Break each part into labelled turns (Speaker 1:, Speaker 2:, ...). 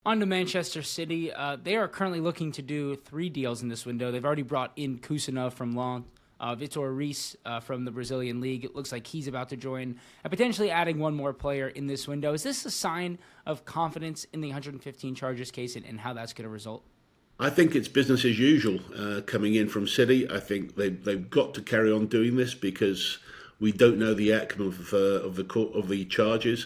Speaker 1: On to Manchester City. They are currently looking to do three deals in this window. They've already brought in Kusuna from Lens, Vitor Reis from the Brazilian League. It looks like he's about to join, and potentially adding one more player in this window. Is this a sign of confidence in the 115 charges case and how that's going to result?
Speaker 2: I think it's business as usual coming in from City. I think they've got to carry on doing this because we don't know the outcome of the charges.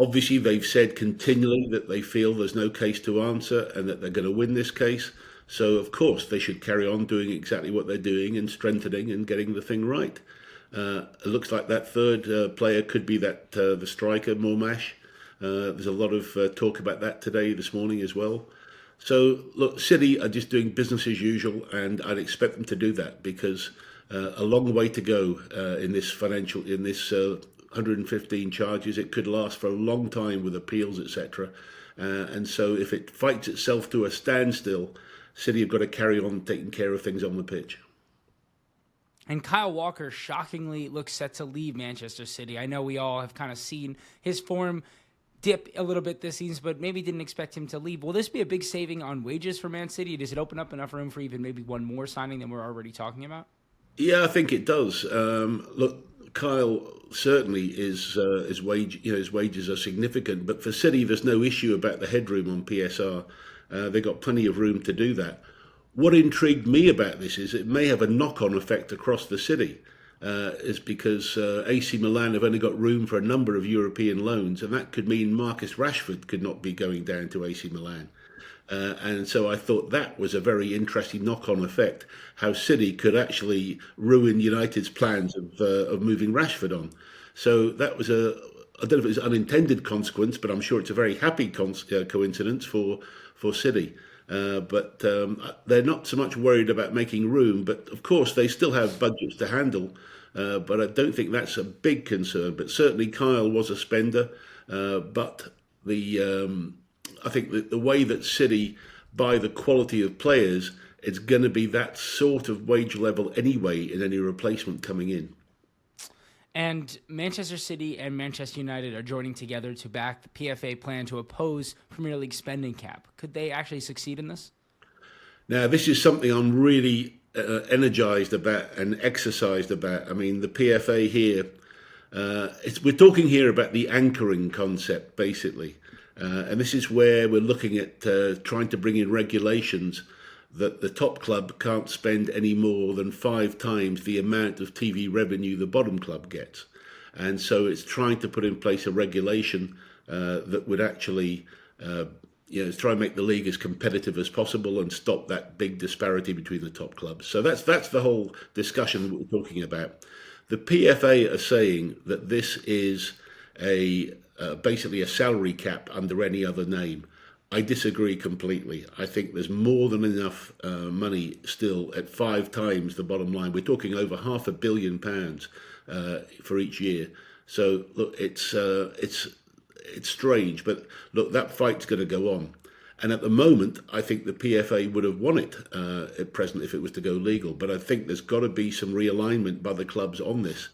Speaker 2: Obviously, they've said continually that they feel there's no case to answer and that they're going to win this case. So, of course, they should carry on doing exactly what they're doing and strengthening and getting the thing right. It looks like that third player could be the striker, Mormash. There's a lot of talk about that today, this morning as well. So, look, City are just doing business as usual, and I'd expect them to do that because a long way to go in this 115 charges. It could last for a long time with appeals, etc. And so, if it fights itself to a standstill, City have got to carry on taking care of things on the pitch.
Speaker 1: And Kyle Walker shockingly looks set to leave Manchester City. I know we all have kind of seen his form dip a little bit this season, but maybe didn't expect him to leave. Will this be a big saving on wages for Man City? Does it open up enough room for even maybe one more signing than we're already talking about?
Speaker 2: Yeah, I think it does. Look, Kyle certainly is his wage. His wages are significant, but for City, there's no issue about the headroom on PSR. They've got plenty of room to do that. What intrigued me about this is it may have a knock-on effect across the city. Is because AC Milan have only got room for a number of European loans, and that could mean Marcus Rashford could not be going down to AC Milan. And so I thought that was a very interesting knock-on effect, how City could actually ruin United's plans of moving Rashford on. So that was I don't know if it was an unintended consequence, but I'm sure it's a very happy coincidence for City. But they're not so much worried about making room, but of course they still have budgets to handle. But I don't think that's a big concern. But certainly Kyle was a spender. But I think that the way that City buy the quality of players, it's going to be that sort of wage level anyway in any replacement coming in.
Speaker 1: And Manchester City and Manchester United are joining together to back the PFA plan to oppose Premier League spending cap. Could they actually succeed in this?
Speaker 2: Now, this is something I'm really energised about and exercised about. I mean, the PFA here, we're talking here about the anchoring concept, basically. And this is where we're looking at trying to bring in regulations that the top club can't spend any more than 5 times the amount of TV revenue the bottom club gets. And so it's trying to put in place a regulation that would actually try and make the league as competitive as possible and stop that big disparity between the top clubs. So that's the whole discussion that we're talking about. The PFA are saying that this is basically a salary cap under any other name. I disagree completely. I think there's more than enough money still at 5 times the bottom line. We're talking over £500 million for each year. So look, it's strange, but look, that fight's going to go on. And at the moment, I think the PFA would have won it at present if it was to go legal. But I think there's got to be some realignment by the clubs on this.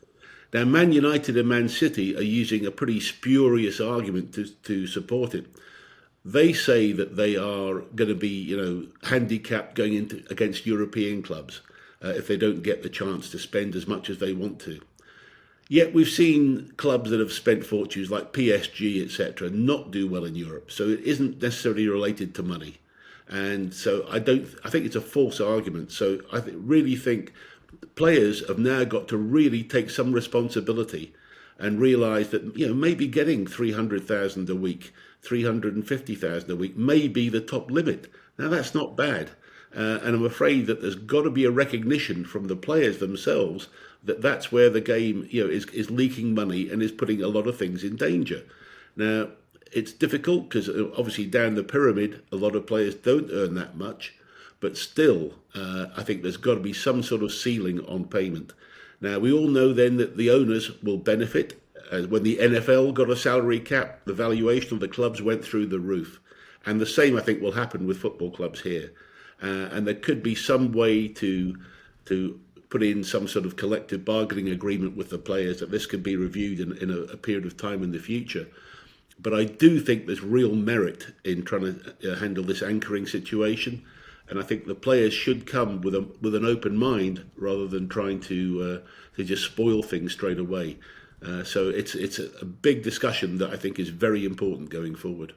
Speaker 2: Now, Man United and Man City are using a pretty spurious argument to support it. They say that they are going to be, handicapped going into against European clubs if they don't get the chance to spend as much as they want to. Yet we've seen clubs that have spent fortunes like PSG, etc., not do well in Europe. So it isn't necessarily related to money, and so I think it's a false argument. So really think players have now got to really take some responsibility and realise that maybe getting 300,000 a week, 350,000 a week may be the top limit. Now that's not bad, and I'm afraid that there's got to be a recognition from the players themselves that that's where the game is leaking money and is putting a lot of things in danger. Now it's difficult because obviously down the pyramid a lot of players don't earn that much, but still I think there's got to be some sort of ceiling on payment. Now, we all know then that the owners will benefit. When the NFL got a salary cap, the valuation of the clubs went through the roof. And the same, I think, will happen with football clubs here. And there could be some way to put in some sort of collective bargaining agreement with the players that this could be reviewed in a period of time in the future. But I do think there's real merit in trying to handle this anchoring situation, and I think the players should come with an open mind rather than trying to just spoil things straight away. So it's a big discussion that I think is very important going forward.